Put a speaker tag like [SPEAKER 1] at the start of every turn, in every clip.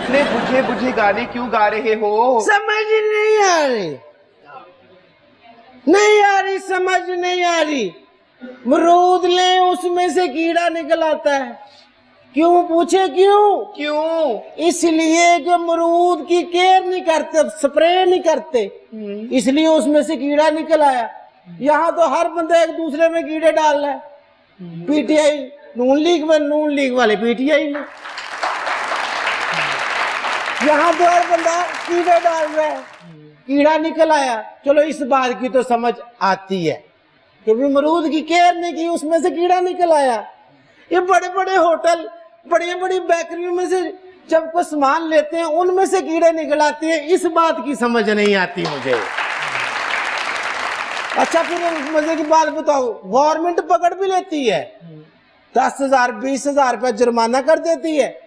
[SPEAKER 1] इतने बुझे बुझे गाने क्यों गा रहे हो?
[SPEAKER 2] समझ नहीं आ रही, नहीं आ रही, समझ नहीं आ रही। मरूद ले उसमें से कीड़ा निकल आता है, क्यों पूछे क्यों?
[SPEAKER 1] क्यों?
[SPEAKER 2] इसलिए कि मरूद की केयर नहीं करते, स्प्रे नहीं करते, इसलिए उसमें से कीड़ा निकल आया। यहाँ तो हर बंदा एक दूसरे में कीड़े डाल रहा है। पीटीआई नून लीग में, नून लीग वाले पीटीआई में, यहाँ तो हर बंदा कीड़े डाल रहा है, कीड़ा निकल आया। चलो इस बात की तो समझ आती है कि भी मरूद की केयर नहीं की, उसमें से कीड़ा निकल आया। ये बड़े बड़े होटल, बड़ी बड़ी बेकरियों में से जब कोई सामान लेते हैं उनमें से कीड़े निकल आते हैं, इस बात की समझ नहीं आती मुझे। अच्छा फिर मजे की बात बताओ, गवर्नमेंट पकड़ भी लेती है, 10,000 20,000 रुपया जुर्माना कर देती है।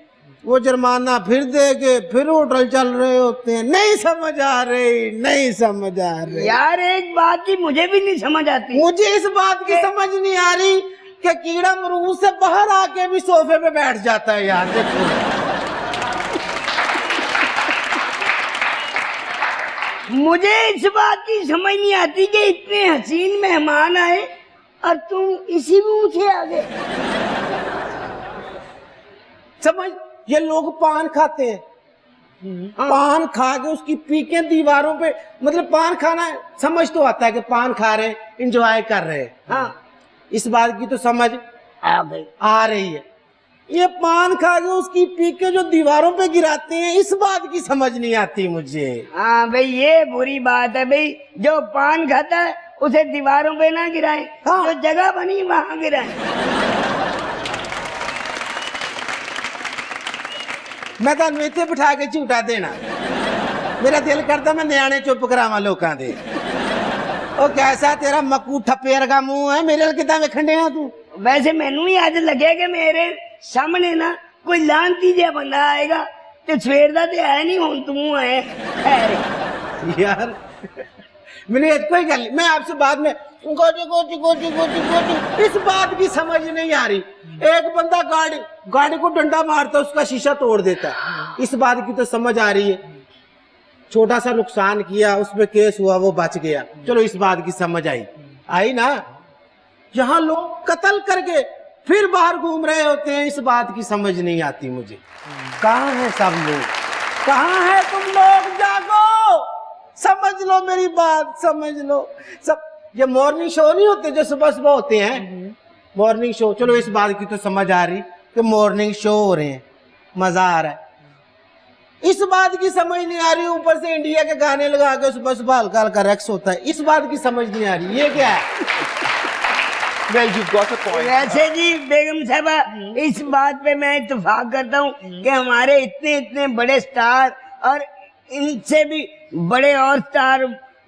[SPEAKER 2] वो जुर्माना फिर दे के फिर होटल चल रहे होते हैं। नहीं समझ आ रही, नहीं समझ आ रही
[SPEAKER 3] यार। एक बात की मुझे भी नहीं समझ आती,
[SPEAKER 2] मुझे इस बात की समझ नहीं आ रही कि कीड़ा मरूद से बाहर आके भी सोफे पे बैठ जाता है। यार देखो,
[SPEAKER 3] मुझे इस बात की समझ नहीं आती कि इतने हसीन मेहमान आए और तुम इसी मुंह से आ गए।
[SPEAKER 2] समझ, ये लोग पान खाते हैं, पान खा के उसकी पीके दीवारों पे, मतलब पान खाना समझ तो आता है कि पान खा रहे हैं, इंजॉय कर रहे हैं।
[SPEAKER 3] हाँ,
[SPEAKER 2] इस बात की तो समझ
[SPEAKER 3] आ गई,
[SPEAKER 2] आ रही है। ये पान खा के उसकी पीके जो दीवारों पे गिराते हैं, इस बात की समझ नहीं आती मुझे।
[SPEAKER 3] हाँ भाई, ये बुरी बात है भाई। जो पान खाता है उसे दीवारों पे ना गिराए,
[SPEAKER 2] हाँ।
[SPEAKER 3] जो जगह बनी वहाँ गिराए।
[SPEAKER 2] मैं तो इत्थे बिठा के झूठा देना, मेरा दिल करता मैं न्याणे चुप करावा लोकां दे। ओ कैसा तेरा मक्कू ठप्पे वर्गा मुंह है, मेरे कितना वेखण डिया तू?
[SPEAKER 3] वैसे मैनू ही अज लगे कि मेरे सामने ना कोई लांती जिहा बंदा आएगा ते सवेर दा ते है नहीं, हुण तू है। खैर
[SPEAKER 2] यार मैंने कोई गल नहीं, मैं आपसे बाद में goji goji goji goji goji, इस बात की समझ नहीं आ रही। एक बंदा गाड़ी को डंडा मारता, उसका शीशा तोड़ देता, इस बात की तो समझ आ रही है। छोटा सा नुकसान किया, उसमें केस हुआ, वो बच गया, चलो इस बात की समझ आई ना। यहाँ लोग कत्ल करके फिर बाहर घूम रहे होते हैं, इस बात की समझ नहीं आती मुझे। कहाँ है सब लोग, कहाँ है तुम लोग? जागो, समझ लो मेरी बात, समझ लो सब। ये मॉर्निंग शो नहीं होते जो सुबह सुबह होते हैं, मॉर्निंग शो, चलो इस बात की तो समझ आ रही कि मॉर्निंग शो हो रहे हैं, मजा आ रहा है। इस बात की समझ नहीं आ रही, ऊपर से इंडिया के गाने लगा के सुबह सुबह हल्का हल्का रक्स होता है, इस बात की समझ नहीं आ रही, ये क्या है?
[SPEAKER 1] Well, you've got a point.
[SPEAKER 3] वैसे जी बेगम साहबा, इस बात पे मैं इत्तेफाक करता हूँ कि हमारे इतने इतने बड़े स्टार और इनसे भी बड़े और स्टार,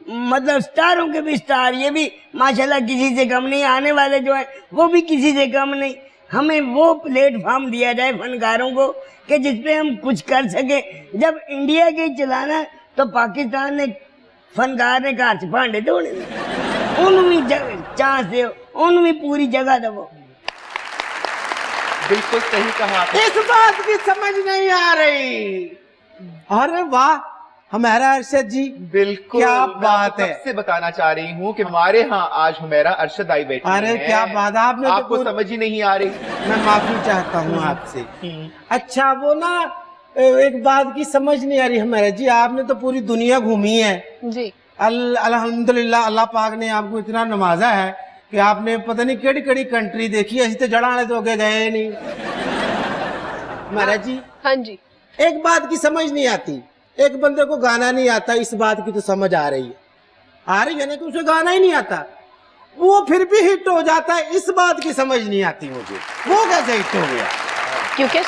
[SPEAKER 3] मतलब स्टारों के भी स्टार, ये भी माशाल्लाह किसी से कम नहीं, आने वाले जो है वो भी किसी से कम नहीं। हमें वो प्लेटफॉर्म दिया जाए फनकारों को कि जिसपे हम कुछ कर सके। जब इंडिया के चलाना तो पाकिस्तान ने फनकार ने घर च भांडे धोने, उन्होंने भी चांस दो, उन्होंने भी पूरी जगह दो।
[SPEAKER 1] बिल्कुल सही कहा आपने।
[SPEAKER 2] इस बात की समझ नहीं आ रही। अरे वाह हमारा अरशद जी,
[SPEAKER 1] बिल्कुल,
[SPEAKER 2] क्या
[SPEAKER 1] मैं
[SPEAKER 2] बात है।
[SPEAKER 1] सबसे बताना चाह रही हूँ कि हमारे यहाँ आज हुमैरा अरशद आई बैठी
[SPEAKER 2] अरे
[SPEAKER 1] है।
[SPEAKER 2] क्या बात, आपने
[SPEAKER 1] आपको
[SPEAKER 2] तो
[SPEAKER 1] समझ ही नहीं आ रही।
[SPEAKER 2] मैं माफी चाहता हूँ आपसे। अच्छा वो ना एक बात की समझ नहीं आ रही हमारा जी, आपने तो पूरी दुनिया घूमी है
[SPEAKER 4] जी।
[SPEAKER 2] अल्हम्दुलिल्लाह, अल्लाह पाक ने आपको इतना नवाजा है कि आपने पता नहीं केड़ी केड़ी कंट्री देखी, ऐसी तो जड़ा वाले तो आगे गए नहीं महाराज जी।
[SPEAKER 4] हाँ जी।
[SPEAKER 2] एक बात की समझ नहीं आती, एक बंदे को गाना नहीं आता, इस बात की तो समझ आ रही है ना कि उसे गाना ही नहीं आता, वो फिर भी हिट हो जाता है, इस बात की समझ नहीं आती मुझे, वो कैसे हिट हो गया?
[SPEAKER 4] क्योंकि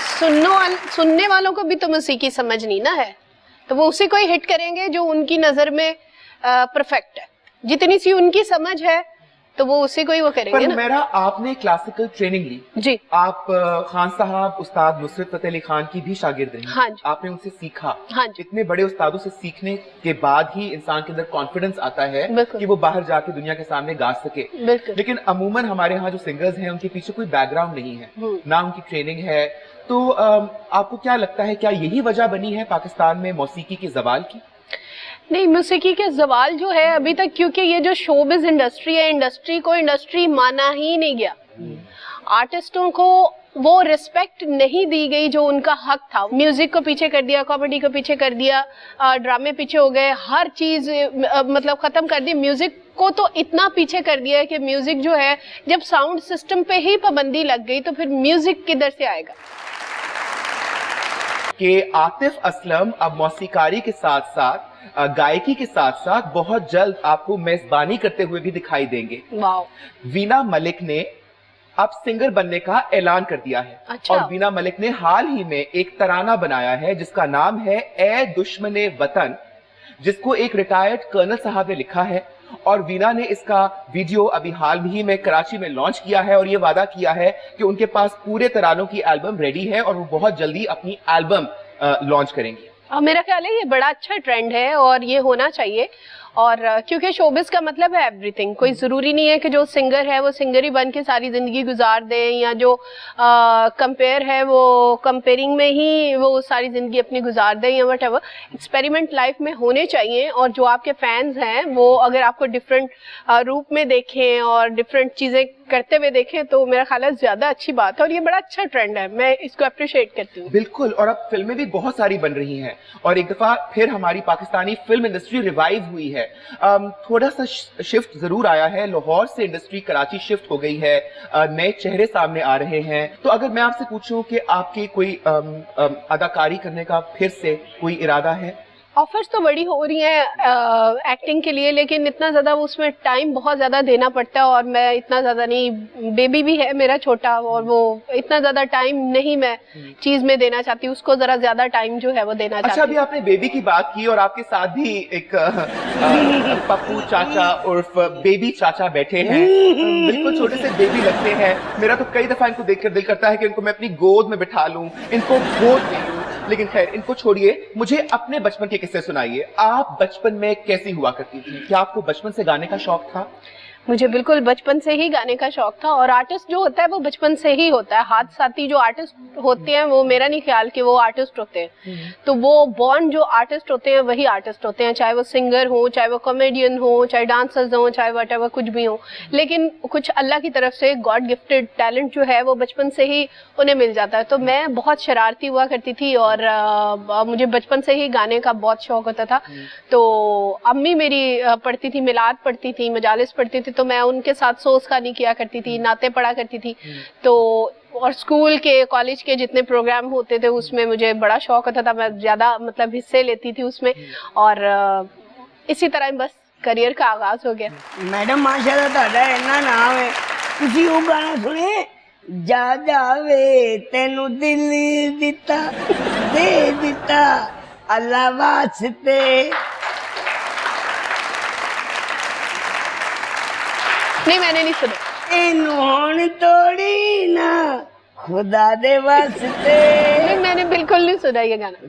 [SPEAKER 4] सुनने वालों को भी तो मौसीकी की समझ नहीं ना है, तो वो उसी को ही हिट करेंगे जो उनकी नजर में परफेक्ट है। जितनी सी उनकी समझ है तो वो उसी को ही वो
[SPEAKER 1] पर
[SPEAKER 4] करेंगे ना।
[SPEAKER 1] मेरा आपने क्लासिकल ट्रेनिंग ली,
[SPEAKER 4] जी
[SPEAKER 1] आप खान साहब उस्ताद नुसरत फतेह अली खान की भी शागिर्द रही।
[SPEAKER 4] हाँ जी।
[SPEAKER 1] आपने उनसे सीखा।
[SPEAKER 4] हाँ जी।
[SPEAKER 1] इतने बड़े उस्तादों से सीखने के बाद ही इंसान के अंदर कॉन्फिडेंस आता है
[SPEAKER 4] बिल्कुल।
[SPEAKER 1] कि वो बाहर जाके दुनिया के सामने गा सके।
[SPEAKER 4] बिल्कुल।
[SPEAKER 1] लेकिन अमूमन हमारे यहाँ जो सिंगर्स हैं उनके पीछे कोई बैकग्राउंड नहीं है, ना उनकी ट्रेनिंग है। तो आपको क्या लगता है, क्या यही वजह बनी है पाकिस्तान में मौसीकी के ज़वाल की?
[SPEAKER 4] नहीं, मौसीकी के ज़वाल जो है अभी तक, क्योंकि ये जो शोबिज़ इंडस्ट्री है, इंडस्ट्री को इंडस्ट्री माना ही नहीं गया। आर्टिस्टों को वो रिस्पेक्ट नहीं दी गई जो उनका हक था। म्यूजिक को पीछे कर दिया, कॉमेडी को पीछे कर दिया, ड्रामे पीछे हो गए, हर चीज मतलब खत्म कर दी। म्यूजिक को तो इतना पीछे कर दिया है कि म्यूजिक जो है, जब साउंड सिस्टम पे ही पाबंदी लग गई तो फिर म्यूजिक किधर से आएगा।
[SPEAKER 1] कि आतिफ असलम अब मौसीकारी के साथ साथ गायकी के साथ साथ बहुत जल्द आपको मेजबानी करते हुए भी दिखाई देंगे।
[SPEAKER 4] वाओ।
[SPEAKER 1] वीना मलिक ने अब सिंगर बनने का ऐलान कर दिया है।
[SPEAKER 4] अच्छा।
[SPEAKER 1] और वीना मलिक ने हाल ही में एक तराना बनाया है जिसका नाम है ए दुश्मने वतन, जिसको एक रिटायर्ड कर्नल साहब ने लिखा है। और वीना ने इसका वीडियो अभी हाल ही में कराची में लॉन्च किया है और ये वादा किया है कि उनके पास पूरे तरानों की एल्बम रेडी है और वो बहुत जल्दी अपनी एल्बम लॉन्च करेंगे।
[SPEAKER 4] मेरा ख्याल है ये बड़ा अच्छा ट्रेंड है और ये होना चाहिए। और क्योंकि शोबिस का मतलब है एवरीथिंग, कोई जरूरी नहीं है कि जो सिंगर है वो सिंगर ही बन के सारी जिंदगी गुजार दे, या जो कंपेयर है वो कंपेयरिंग में ही वो सारी जिंदगी अपनी गुजार दे, या वट एवर। एक्सपेरिमेंट लाइफ में होने चाहिए। और जो आपके फैंस हैं वो अगर आपको डिफरेंट रूप में देखें और डिफरेंट चीजें करते हुए देखें तो मेरा ख्याल है ज्यादा अच्छी बात है और ये बड़ा अच्छा ट्रेंड है, मैं इसको अप्रिशिएट करती हूँ।
[SPEAKER 1] बिल्कुल। और अब फिल्में भी बहुत सारी बन रही हैं और एक दफा फिर हमारी पाकिस्तानी फिल्म इंडस्ट्री रिवाइव हुई है। थोड़ा सा शिफ्ट जरूर आया है, लाहौर से इंडस्ट्री कराची शिफ्ट हो गई है, नए चेहरे सामने आ रहे हैं। तो अगर मैं आपसे पूछूं कि आपकी कोई अदाकारी करने का फिर से कोई इरादा है?
[SPEAKER 4] ऑफर्स तो बड़ी हो रही हैं एक्टिंग के लिए, लेकिन इतना ज़्यादा उसमें टाइम बहुत ज़्यादा देना पड़ता है और मैं इतना ज़्यादा नहीं, बेबी भी है मेरा छोटा और वो इतना ज़्यादा टाइम नहीं मैं चीज़ में देना चाहती, उसको ज़रा ज़्यादा टाइम जो है वो देना चाहती।
[SPEAKER 1] अच्छा, अभी आपने बेबी की बात की और आपके साथ भी एक पप्पू चाचा उर्फ बेबी चाचा बैठे हैं, बिल्कुल छोटे से बेबी लगते हैं। मेरा तो कई दफा इनको देखकर दिल करता है कि इनको मैं अपनी गोद में बिठा लूं, इनको गोद दे लूं। लेकिन खैर इनको छोड़िए, मुझे अपने बचपन के किस्से सुनाइए। आप बचपन में कैसी हुआ करती थी? क्या आपको बचपन से गाने का शौक था?
[SPEAKER 4] मुझे बिल्कुल बचपन से ही गाने का शौक था और आर्टिस्ट जो होता है वो बचपन से ही होता है। हाथ साथी जो आर्टिस्ट होते हैं वो मेरा नहीं ख्याल कि वो आर्टिस्ट होते हैं, तो वो बॉर्न जो आर्टिस्ट होते हैं वही आर्टिस्ट होते हैं, चाहे वो सिंगर हो, चाहे वो कॉमेडियन हो, चाहे डांसर्स हो, चाहे व्हाटएवर कुछ भी हो। लेकिन कुछ अल्लाह की तरफ से गॉड गिफ्टेड टैलेंट जो है वो बचपन से ही उन्हें मिल जाता है। तो मैं बहुत शरारती हुआ करती थी और मुझे बचपन से ही गाने का बहुत शौक होता था। तो अम्मी मेरी पढ़ती थी, मिलाद पढ़ती थी, मजालिस पढ़ती थी, तो मैं उनके साथ सोस खानी किया करती थी, नाते पढ़ा करती थी। तो और स्कूल के कॉलेज के जितने प्रोग्राम होते थे उसमें मुझे बड़ा शौक होता था, मैं ज्यादा मतलब हिस्से लेती थी उसमें और इसी तरह बस करियर का आगाज हो गया।
[SPEAKER 3] मैडम माशाल्लाह ਤੁਹਾਡਾ ਇੰਨਾ नाम है, ਤੁਸੀਂ ਉਹ गाना सुने, जा जावे तेनू दिल दिता दे दिता अल्लाह वास्ते।
[SPEAKER 4] नहीं, मैंने नहीं सुना।
[SPEAKER 3] एनू हुण तोड़ी ना खुदा दे वास्ते।
[SPEAKER 4] नहीं, मैंने बिल्कुल नहीं सुना ये गाना।